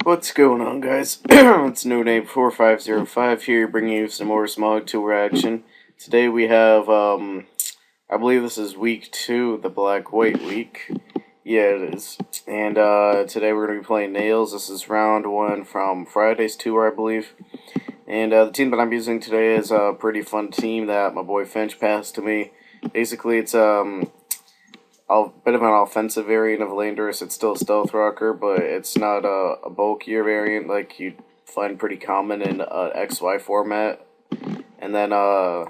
What's going on, guys? It's noname 4505 here, bringing you some more Smog Tour action. Today we have, I believe this is week 2 of the Black-White week. Yeah, it is. And, today we're going to be playing Nails. This is round 1 from Friday's tour, I believe. And, the team that I'm using today is a pretty fun team that my boy Finch passed to me. Basically, it's, a bit of an offensive variant of Landorus. It's still Stealth Rocker, but it's not a bulkier variant like you'd find pretty common in XY format. And then, the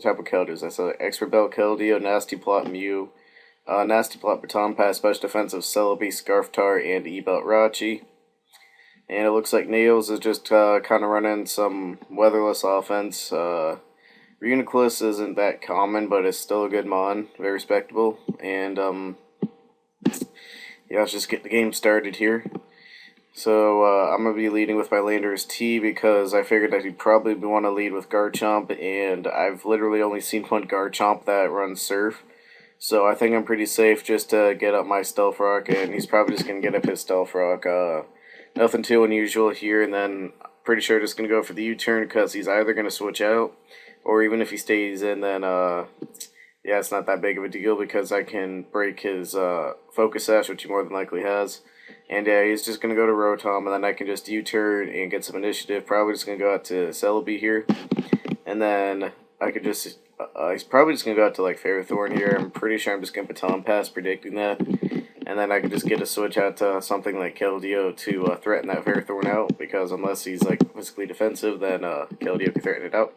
type of Keldeo. I saw Expert Belt Keldeo, Nasty Plot Mew, Nasty Plot Baton Pass, Special Defensive Celebi, Scarf Tar, and E-Belt Rachi. And it looks like Nails is just kind of running some weatherless offense. Reuniclus isn't that common, but it's still a good mon, very respectable. And, yeah, let's just get the game started here. So, I'm going to be leading with my Landorus T because I figured that he'd probably want to lead with Garchomp, and I've literally only seen one Garchomp that runs Surf. So I think I'm pretty safe just to get up my Stealth Rock, and he's probably just going to get up his Stealth Rock. Nothing too unusual here, and then pretty sure just going to go for the U-turn because he's either going to switch out, or even if he stays in, then, yeah, it's not that big of a deal because I can break his Focus Sash, which he more than likely has. And, yeah, he's just going to go to Rotom, and then I can just U-turn and get some initiative. Probably just going to go out to Celebi here. And then I could just, he's probably just going to go out to, like, Ferrothorn here. I'm pretty sure I'm just going to Baton Pass, predicting that. And then I could just get a switch out to something like Keldeo to threaten that Ferrothorn out, because unless he's, like, physically defensive, then Keldeo can threaten it out.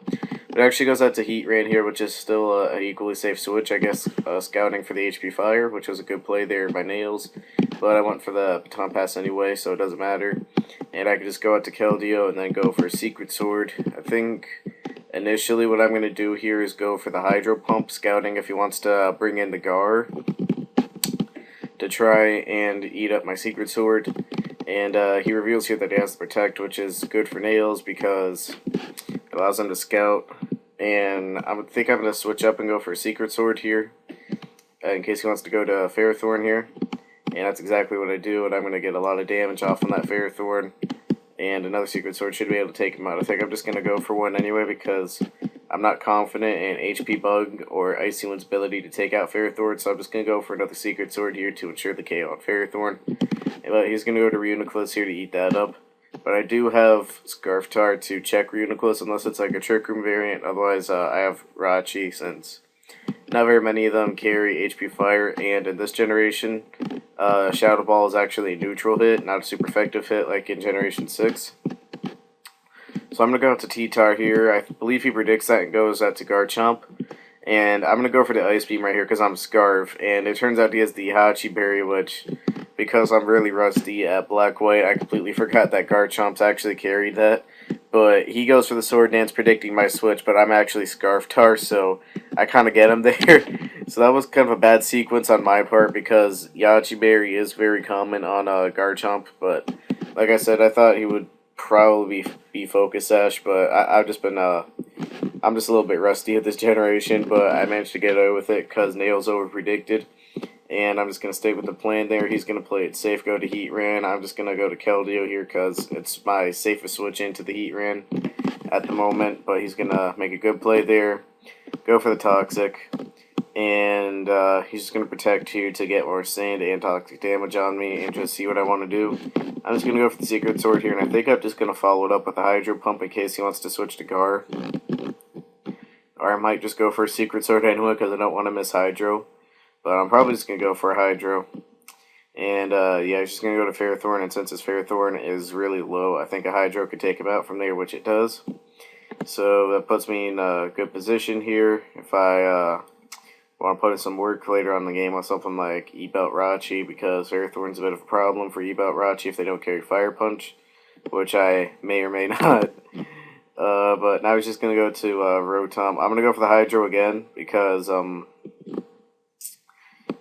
It actually goes out to Heat Rain here, which is still an equally safe switch, I guess, scouting for the HP Fire, which was a good play there by Nails. But I went for the Baton Pass anyway, so it doesn't matter. And I can just go out to Keldeo and then go for Secret Sword. I think initially what I'm going to do here is go for the Hydro Pump, scouting if he wants to bring in the Gar to try and eat up my Secret Sword. And he reveals here that he has the Protect, which is good for Nails because it allows him to scout. And I think I'm going to switch up and go for a Secret Sword here, in case he wants to go to Ferrothorn here. And that's exactly what I do, and I'm going to get a lot of damage off on that Ferrothorn. And another Secret Sword should be able to take him out. I think I'm just going to go for one anyway because I'm not confident in HP Bug or Icy Wind's ability to take out Ferrothorn, so I'm just going to go for another Secret Sword here to ensure the KO on Ferrothorn. But he's going to go to Reuniclus here to eat that up. But I do have Scarf Tar to check Reuniclus unless it's like a Trick Room variant. Otherwise, I have Rachi since not very many of them carry HP Fire. And in this generation, Shadow Ball is actually a neutral hit, not a super effective hit like in Generation 6. So I'm going to go out to T-Tar here. I believe he predicts that and goes out to Garchomp. And I'm going to go for the Ice Beam right here because I'm Scarf. And it turns out he has the Hachi Berry, which, because I'm really rusty at Black-White, I completely forgot that Garchomp's actually carried that. But he goes for the Sword Dance predicting my switch, but I'm actually Scarf Tar, so I kind of get him there. So that was kind of a bad sequence on my part because Yachi Berry is very common on Garchomp. But like I said, I thought he would probably be Focus Sash, but I've just been, I'm just a little bit rusty at this generation, but I managed to get away with it because Nails over-predicted. And I'm just going to stay with the plan there. He's going to play it safe, go to Heat Ran. I'm just going to go to Keldeo here because it's my safest switch into the Heat Ran at the moment. But he's going to make a good play there. Go for the Toxic. And he's just going to Protect here to get more Sand and Toxic damage on me and just see what I want to do. I'm just going to go for the Secret Sword here. And I think I'm just going to follow it up with a Hydro Pump in case he wants to switch to Gar. Or I might just go for a Secret Sword anyway because I don't want to miss Hydro. But I'm probably just going to go for a Hydro. And, yeah, he's just going to go to Ferrothorn. And since his Ferrothorn is really low, I think a Hydro could take him out from there, which it does. So that puts me in a good position here. If I want to put in some work later on in the game on something like E-Belt Rachi, because Ferrothorn's a bit of a problem for E-Belt Rachi if they don't carry Fire Punch, which I may or may not. But now he's just going to go to Rotom. I'm going to go for the Hydro again because,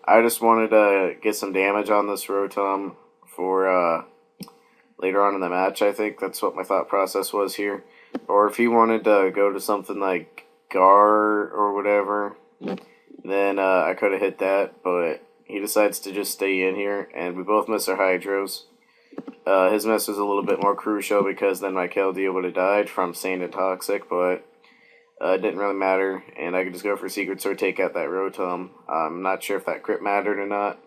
I just wanted to get some damage on this Rotom for later on in the match, I think. That's what my thought process was here. Or if he wanted to go to something like Gar or whatever, then I could have hit that. But he decides to just stay in here, and we both miss our Hydros. his miss was a little bit more crucial because then my Keldeo would have died from Sand and Toxic, but it didn't really matter, and I could just go for Secret Sword, take out that Rotom. I'm not sure if that crit mattered or not.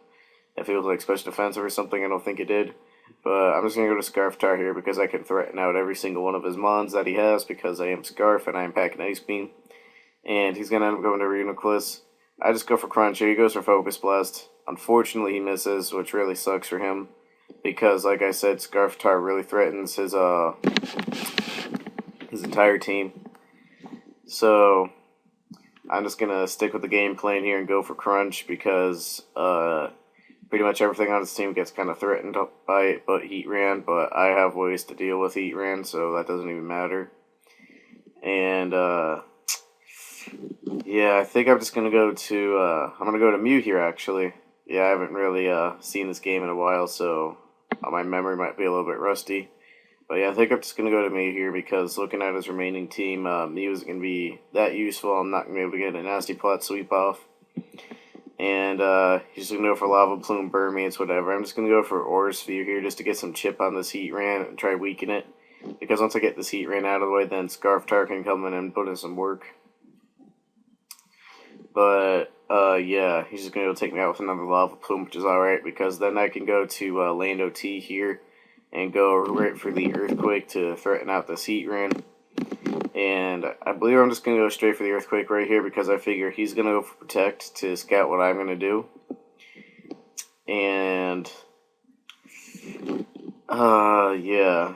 If it was like special defensive or something, I don't think it did. But I'm just going to go to Scarftar here because I can threaten out every single one of his mons that he has because I am Scarf and I am packing Ice Beam. And he's going to end up going to Reuniclus. I just go for Crunch here. He goes for Focus Blast. Unfortunately, he misses, which really sucks for him. Because, like I said, Scarftar really threatens his entire team. So, I'm just going to stick with the game plan here and go for Crunch because pretty much everything on his team gets kind of threatened by it but Heatran, but I have ways to deal with Heatran, so that doesn't even matter. And, yeah, I think I'm just going to go to, I'm going to go to Mew here, actually. Yeah, I haven't really seen this game in a while, so my memory might be a little bit rusty. But yeah, I think I'm just going to go to Mew here because looking at his remaining team, Mew isn't going to be that useful. I'm not going to be able to get a Nasty Plot sweep off. And he's going to go for Lava Plume, Burmese, whatever. I'm just going to go for Aura Sphere here just to get some chip on this Heatran and try to weaken it. Because once I get this Heatran out of the way, then Scarftar can come in and put in some work. But, yeah, he's just going to go take me out with another Lava Plume, which is alright, because then I can go to Lando T here and go right for the Earthquake to threaten out this Heatran. And I believe I'm just going to go straight for the Earthquake right here because I figure he's going to go for Protect to scout what I'm going to do. And, yeah.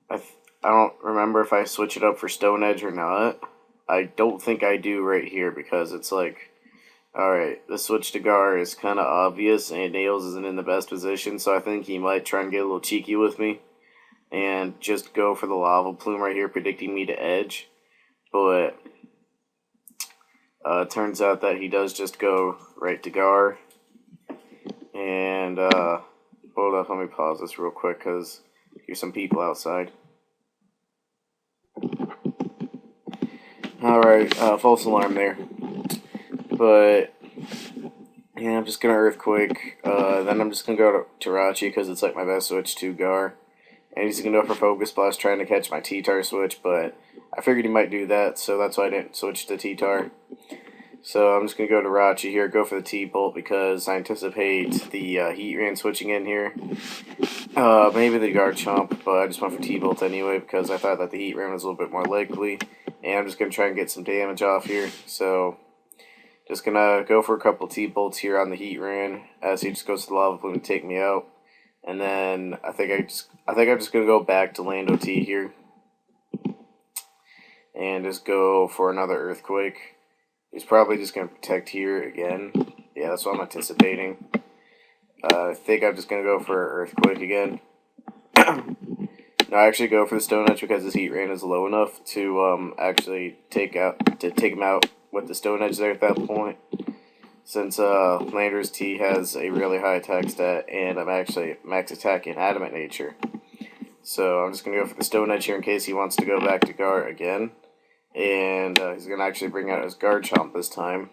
I don't remember if I switch it up for Stone Edge or not. I don't think I do right here because it's like, alright, the switch to Gar is kind of obvious and Nails isn't in the best position, so I think he might try and get a little cheeky with me and just go for the Lava Plume right here, predicting me to Edge. But turns out that he does just go right to Gar. And, hold up, let me pause this real quick because here's some people outside. Alright, false alarm there. But, yeah, I'm just going to Earthquake. Then I'm just going to go to Jirachi because it's like my best switch to Gar. And he's going to go for Focus Blast trying to catch my T-Tar switch, but I figured he might do that, so that's why I didn't switch to T-Tar. So I'm just going to go to Rachi here, go for the T-Bolt because I anticipate the Heatran switching in here. Maybe the Garchomp, but I just went for T-Bolt anyway because I thought that the Heatran was a little bit more likely. And I'm just going to try and get some damage off here, so just going to go for a couple T-Bolts here on the Heatran as he just goes to the Lava Plume to take me out. And then I think I'm just gonna go back to Lando T here and just go for another Earthquake. He's probably just gonna Protect here again. Yeah, that's what I'm anticipating. I think I'm just gonna go for Earthquake again. No, I actually go for the Stone Edge because his Heatran is low enough to actually take him out with the Stone Edge there at that point. Since Landorus T has a really high attack stat, and I'm actually max attack in Adamant Nature. So I'm just going to go for the Stone Edge here in case he wants to go back to Gar again. And he's going to actually bring out his Garchomp this time.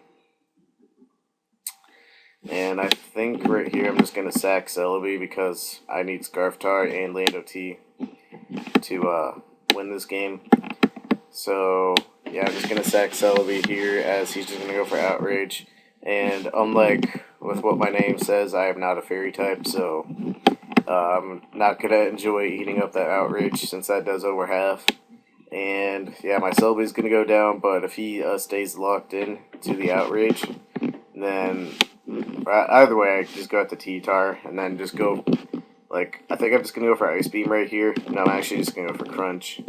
And I think right here I'm just going to sack Celebi because I need Scarftar and Lando T to win this game. So yeah, I'm just going to sack Celebi here as he's just going to go for Outrage. And unlike with what my name says, I am not a fairy type, so I'm not going to enjoy eating up that Outrage since that does over half. And yeah, my Celebi's going to go down, but if he stays locked in to the Outrage, then either way, I just go at the T-Tar and then just go, like, I think I'm just going to go for Ice Beam right here. No, I'm actually just going to go for Crunch.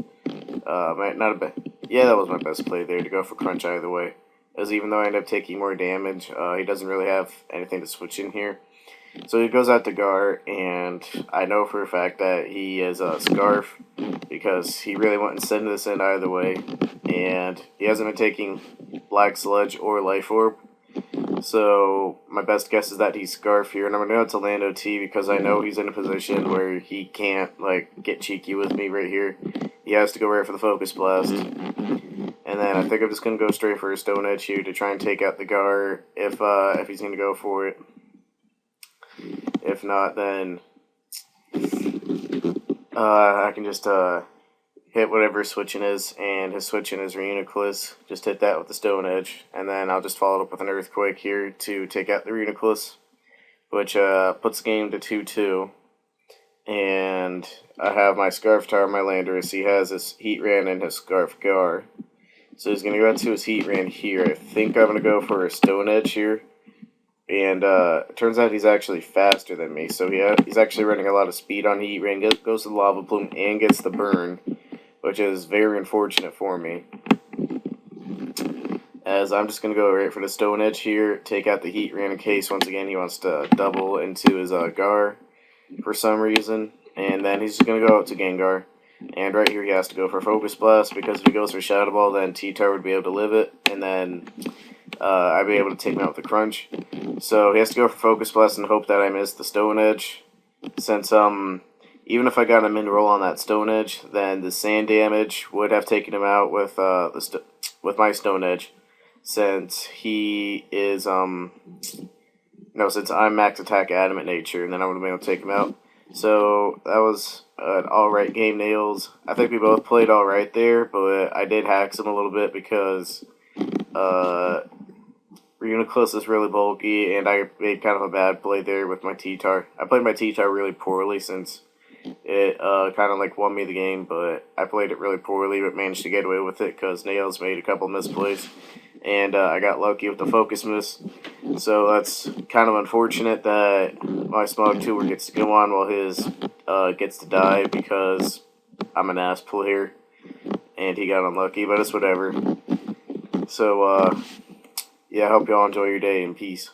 Yeah, that was my best play there, to go for Crunch either way. As even though I end up taking more damage, he doesn't really have anything to switch in here. So he goes out to Gar, and I know for a fact that he is a Scarf, because he really wouldn't send this in either way, and he hasn't been taking Black Sludge or Life Orb. So my best guess is that he's Scarf here, and I'm going to go to Lando T because I know he's in a position where he can't like get cheeky with me right here. He has to go right for the Focus Blast. And then I think I'm just going to go straight for a Stone Edge here to try and take out the Gar if he's going to go for it. If not, then I can just hit whatever his switching is, and his switching is Reuniclus. Just hit that with the Stone Edge, and then I'll just follow it up with an Earthquake here to take out the Reuniclus, which puts the game to 2-2. And I have my Scarf Tower on my Landorus. He has his Heatran and his Scarf Gar. So he's going to go out to his Heatran here. I think I'm going to go for a Stone Edge here. And it turns out he's actually faster than me. So he's actually running a lot of speed on Heatran. Goes to the Lava Plume and gets the burn, which is very unfortunate for me. As I'm just going to go right for the Stone Edge here. Take out the Heatran in case, once again, he wants to double into his Gar for some reason, and then he's just going to go out to Gengar, and right here he has to go for Focus Blast, because if he goes for Shadow Ball, then T-Tar would be able to live it, and then I'd be able to take him out with the Crunch. So he has to go for Focus Blast and hope that I miss the Stone Edge, since even if I got him in roll on that Stone Edge, then the Sand damage would have taken him out with with my Stone Edge, since he is no, since I'm max attack Adamant Nature, and then I would have been able to take him out. So that was an alright game, Nails. I think we both played alright there, but I did hack him a little bit because Reuniclus is really bulky, and I made kind of a bad play there with my T-Tar. I played my T-Tar really poorly since it kind of like won me the game, but I played it really poorly, but managed to get away with it because Nails made a couple misplays. And I got lucky with the focus miss. So that's kind of unfortunate that my Smog Tour gets to go on while his gets to die because I'm an ass player. And he got unlucky, but it's whatever. So, yeah, I hope y'all enjoy your day, and peace.